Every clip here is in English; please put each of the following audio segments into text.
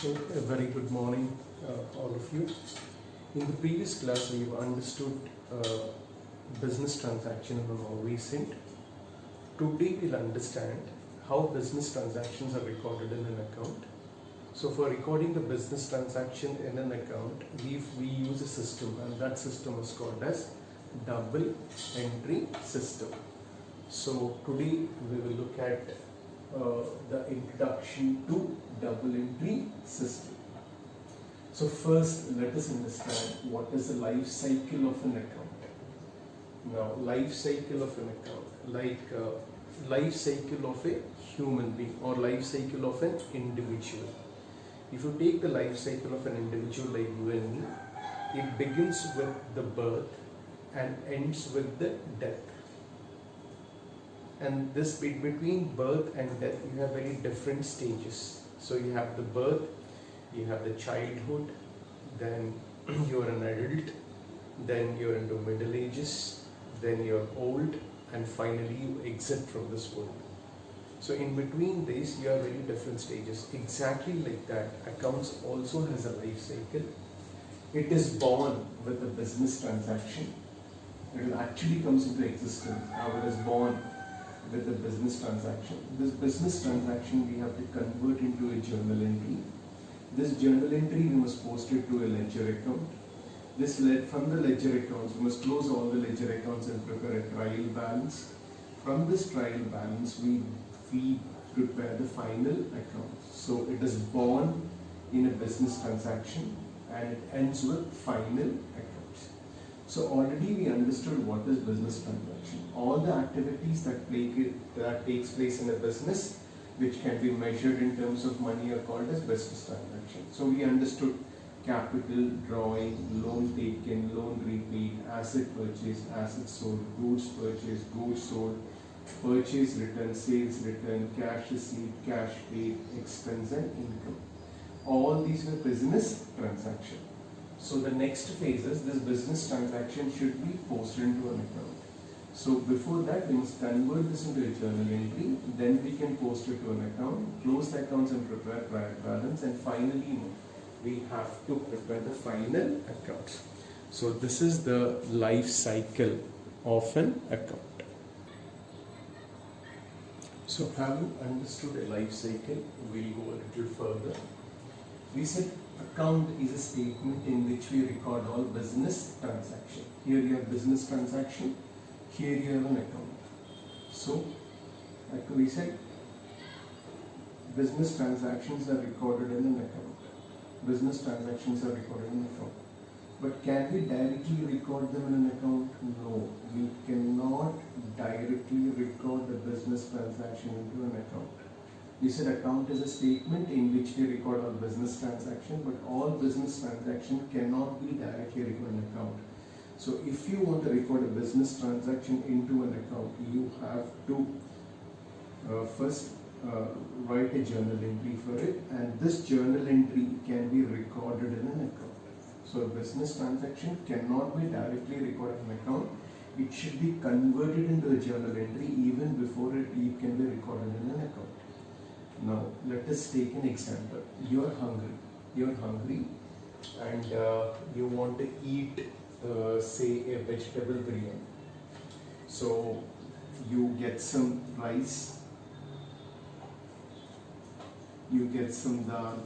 So, a very good morning, all of you. In the previous class, we've understood business transaction and all recent. Today, we'll understand how business transactions are recorded in an account. So, for recording the business transaction in an account, we use a system, and that system is called as double entry system. So, today we will look at the introduction to double entry system. So first, let us understand what is the life cycle of an account. Now, life cycle of an account, like life cycle of a human being or life cycle of an individual. If you take the life cycle of an individual like you and me, it begins with the birth and ends with the death. And this between birth and death, you have very different stages. So you have the birth, you have the childhood, then you are an adult, then you're into middle ages, then you're old, and finally you exit from this world. So in between these, you have very different stages. Exactly like that, accounts also has a life cycle. It is born with a business transaction. It actually comes into existence. Now it is born with the business transaction. This business transaction we have to convert into a journal entry. This journal entry we must post it to a ledger account. From the ledger accounts, we must close all the ledger accounts and prepare a trial balance. From this trial balance, we prepare the final account. So it is born in a business transaction and it ends with final accounts. So already we understood what is business transaction. All the activities that takes place in a business, which can be measured in terms of money, are called as business transaction. So we understood capital, drawing, loan taken, loan repaid, asset purchase, asset sold, goods purchased, goods sold, purchase return, sales return, cash received, cash paid, expense and income. All these were business transaction. So the next phase is this business transaction should be posted into an account. So before that, we must convert this into a journal entry, then we can post it to an account, close the accounts and prepare trial balance, and finally we have to prepare the final accounts. So this is the life cycle of an account. So having understood a life cycle, we'll go a little further. We said account is a statement in which we record all business transaction. Here you have business transaction, here you have an account. So, like we said, business transactions are recorded in an account. Business transactions are recorded in an account. But can we directly record them in an account? No, we cannot directly record the business transaction into an account. We said account is a statement in which we record all business transaction, but all business transaction cannot be directly recorded in an account. So if you want to record a business transaction into an account, you have to first write a journal entry for it, and this journal entry can be recorded in an account. So a business transaction cannot be directly recorded in an account. It should be converted into a journal entry even before it can be recorded in an account. Now, let us take an example. You are hungry and you want to eat, say, a vegetable biryani. So, you get some rice, you get some dal,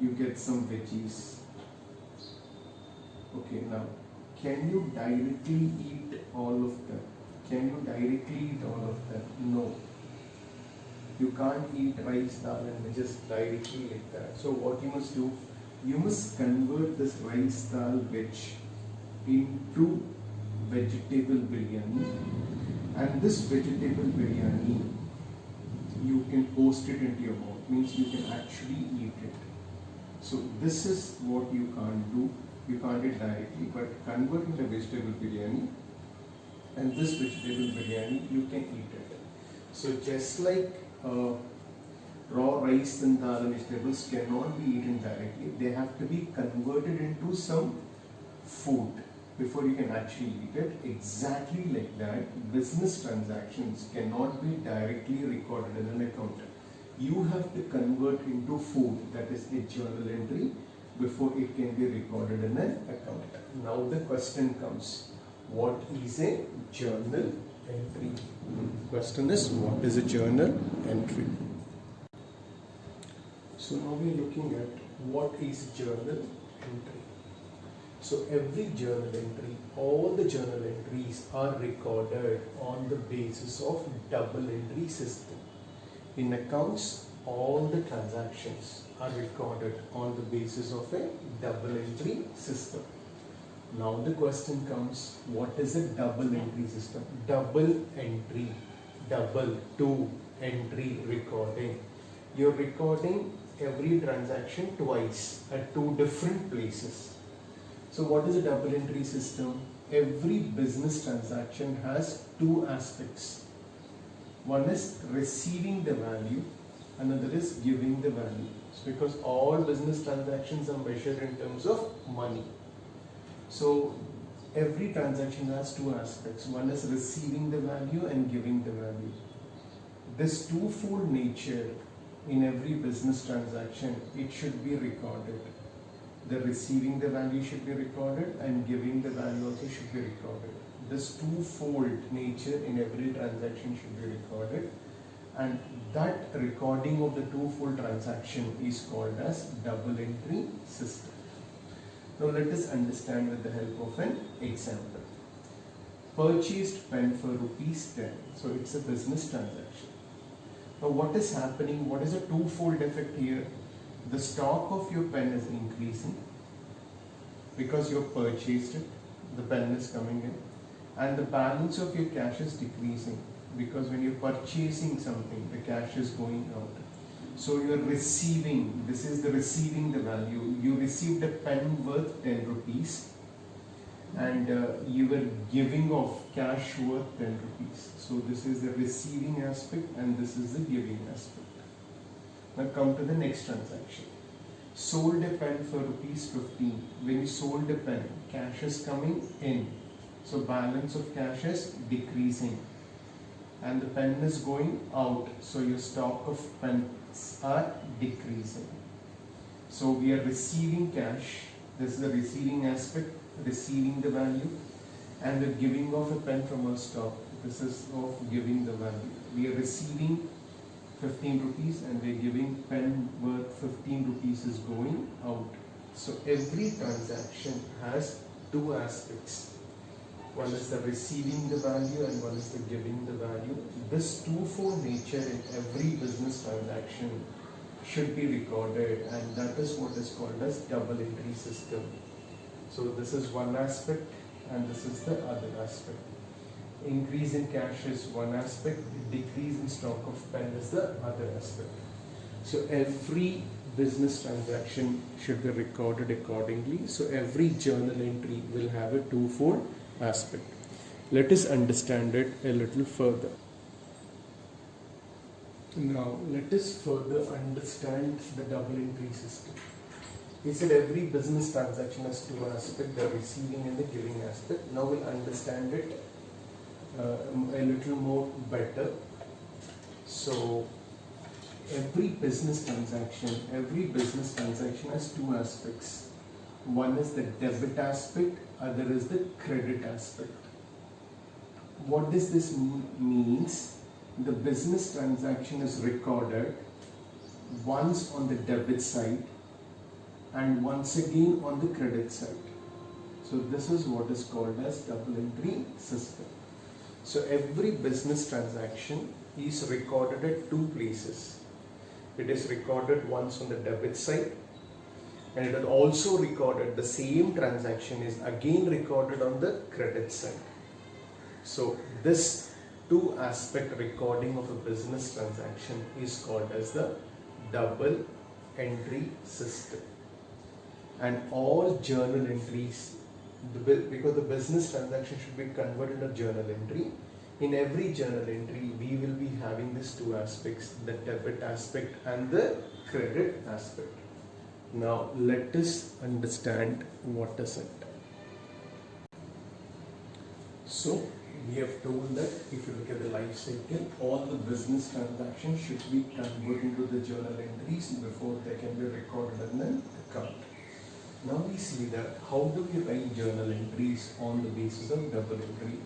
you get some veggies. Okay, now, can you directly eat all of them? No. You can't eat rice, dal and just directly like that. So what you must do, you must convert this rice, dal, veg into vegetable biryani. And this vegetable biryani, you can post it into your mouth. Means you can actually eat it. So this is what you can't do. You can't eat directly, but convert into vegetable biryani. And this vegetable biryani, you can eat it. So just like raw rice and dal and vegetables cannot be eaten directly, they have to be converted into some food before you can actually eat it. Exactly like that, business transactions cannot be directly recorded in an account. you have to convert into food, that is a journal entry, before it can be recorded in an account. Now the question comes, what is a journal entry? Question is, what is a journal entry? So now we are looking at what is journal entry. So every journal entry, all the journal entries are recorded on the basis of double entry system. In accounts, all the transactions are recorded on the basis of a double entry system. Now the question comes, what is a double entry system? Double entry, double, two entry recording. You're recording every transaction twice at two different places. So what is a double entry system? Every business transaction has two aspects. One is receiving the value, another is giving the value. It's because all business transactions are measured in terms of money. So every transaction has two aspects. One is receiving the value and giving the value. This twofold nature in every business transaction, it should be recorded. The receiving the value should be recorded and giving the value also should be recorded. This twofold nature in every transaction should be recorded, and that recording of the twofold transaction is called as double entry system. Now let us understand with the help of an example. Purchased pen for ₹10. So it's a business transaction. Now what is happening? What is a twofold effect here? The stock of your pen is increasing because you have purchased it, the pen is coming in, and the balance of your cash is decreasing because when you're purchasing something, the cash is going out. So you're receiving, this is the receiving the value. You received a pen worth 10 rupees and you were giving off cash worth 10 rupees. So this is the receiving aspect and this is the giving aspect. Now come to the next transaction. Sold a pen for ₹15. When you sold a pen, cash is coming in. So balance of cash is decreasing and the pen is going out. So your stock of pens are decreasing. So we are receiving cash. This is the receiving aspect, receiving the value, and the giving of a pen from our stock. This is of giving the value. We are receiving 15 rupees and we are giving pen worth 15 rupees is going out. So every transaction has two aspects. One is the receiving the value and one is the giving the value. This twofold nature in every business transaction should be recorded, and that is what is called as double entry system. So this is one aspect and this is the other aspect. Increase in cash is one aspect, decrease in stock of pen is the other aspect. So every business transaction should be recorded accordingly. So every journal entry will have a twofold aspect. Let us understand it a little further. Now let us further understand the double entry system. We said every business transaction has two aspects, the receiving and the giving aspect. Now we'll understand it a little more better. So every business transaction has two aspects. One is the debit aspect, other is the credit aspect. What does this means? The business transaction is recorded once on the debit side and once again on the credit side. So this is what is called as double entry system. So every business transaction is recorded at two places. It is recorded once on the debit side, and it is also recorded, the same transaction is again recorded on the credit side. So this two aspect recording of a business transaction is called as the double entry system. And all journal entries, because the business transaction should be converted into journal entry, in every journal entry we will be having these two aspects, the debit aspect and the credit aspect. Now let us understand what is it. So we have told that if you look at the life cycle, all the business transactions should be converted into the journal entries before they can be recorded in an account. Now we see that how do we write journal entries on the basis of double entry,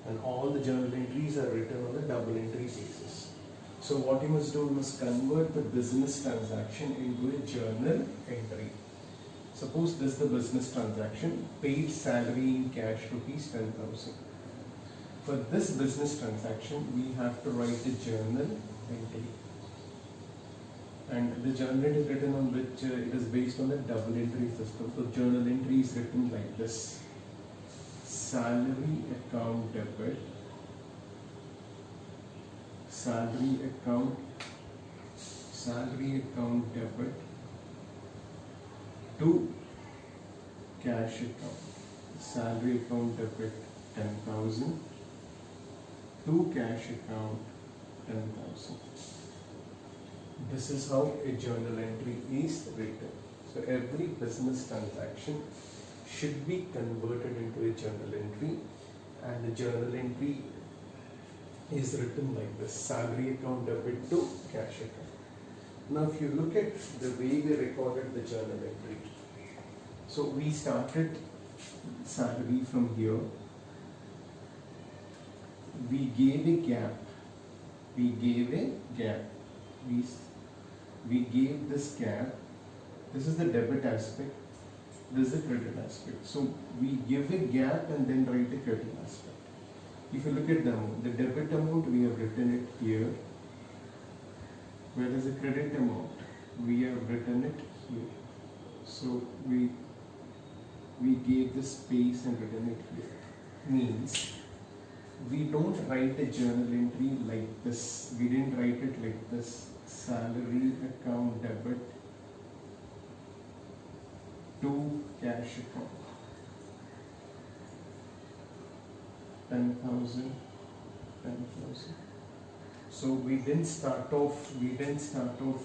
and all the journal entries are written on a double entry basis. So what you must do, you must convert the business transaction into a journal entry. Suppose this is the business transaction, paid salary in cash rupees 10,000. For this business transaction, we have to write a journal entry. And the journal entry is written on which it is based on the double entry system. So journal entry is written like this: salary account debit, salary account debit to cash account, salary account debit 10,000 to cash account 10,000. This is how a journal entry is written. So every business transaction should be converted into a journal entry, and the journal entry is written like this: salary account debit to cash account. Now if you look at the way we recorded the journal entry, so we started salary from here, we gave a gap, we gave this gap. This is the debit aspect, this is the credit aspect. So we give a gap and then write the credit aspect. If you look at the amount, the debit amount, we have written it here. Where is the credit amount? We have written it here. So we gave the space and written it here. Means we don't write a journal entry like this. We didn't write it like this: salary account debit to cash account 10,000. So we didn't start off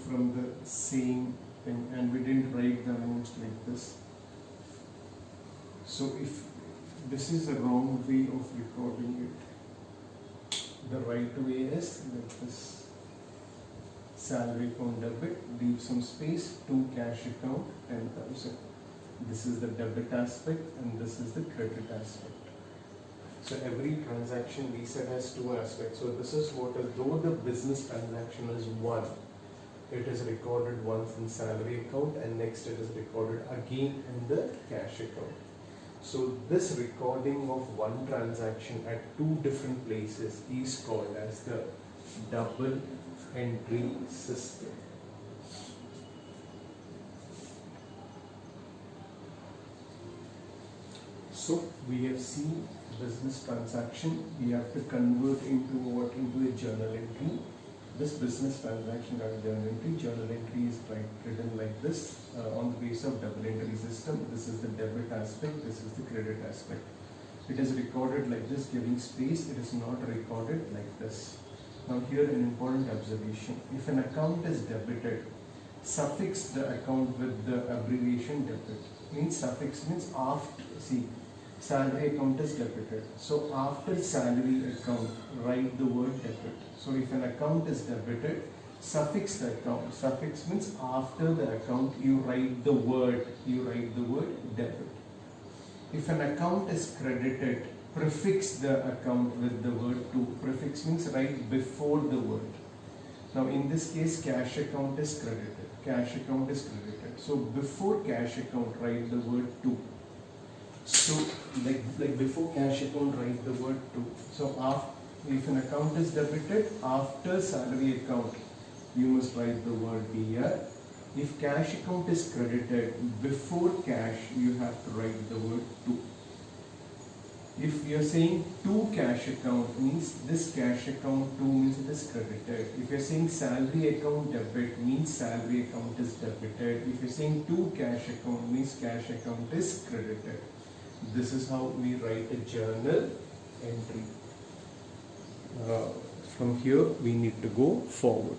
from the same thing, and we didn't write the amounts like this. So if this is a wrong way of recording it, the right way is like this: salary account debit, leave some space, to cash account 10,000. This is the debit aspect and this is the credit aspect. So every transaction we said has two aspects. So this is what, though the business transaction is one, it is recorded once in salary account and next it is recorded again in the cash account. So this recording of one transaction at two different places is called as the double entry system. So we have seen business transaction, we have to convert into a journal entry. This business transaction as a journal entry is written like this on the basis of double entry system. This is the debit aspect, this is the credit aspect. It is recorded like this, giving space. It is not recorded like this. Now here an important observation: if an account is debited, suffix the account with the abbreviation debit. Means suffix means after. See, salary account is debited, so after salary account write the word debit. So if an account is debited, suffix the account. Suffix means after the account you write the word debit. If an account is credited, prefix the account with the word to. Prefix means right before the word. Now in this case, cash account is credited. Cash account is credited. So before cash account write the word to. So like before cash account write the word to. So if an account is debited, after salary account you must write the word DR. If cash account is credited, before cash you have to write the word to. If you are saying to cash account, means this cash account to means it is credited. If you are saying salary account debit, means salary account is debited. If you are saying to cash account, means cash account is credited. This is how we write a journal entry. From here we need to go forward.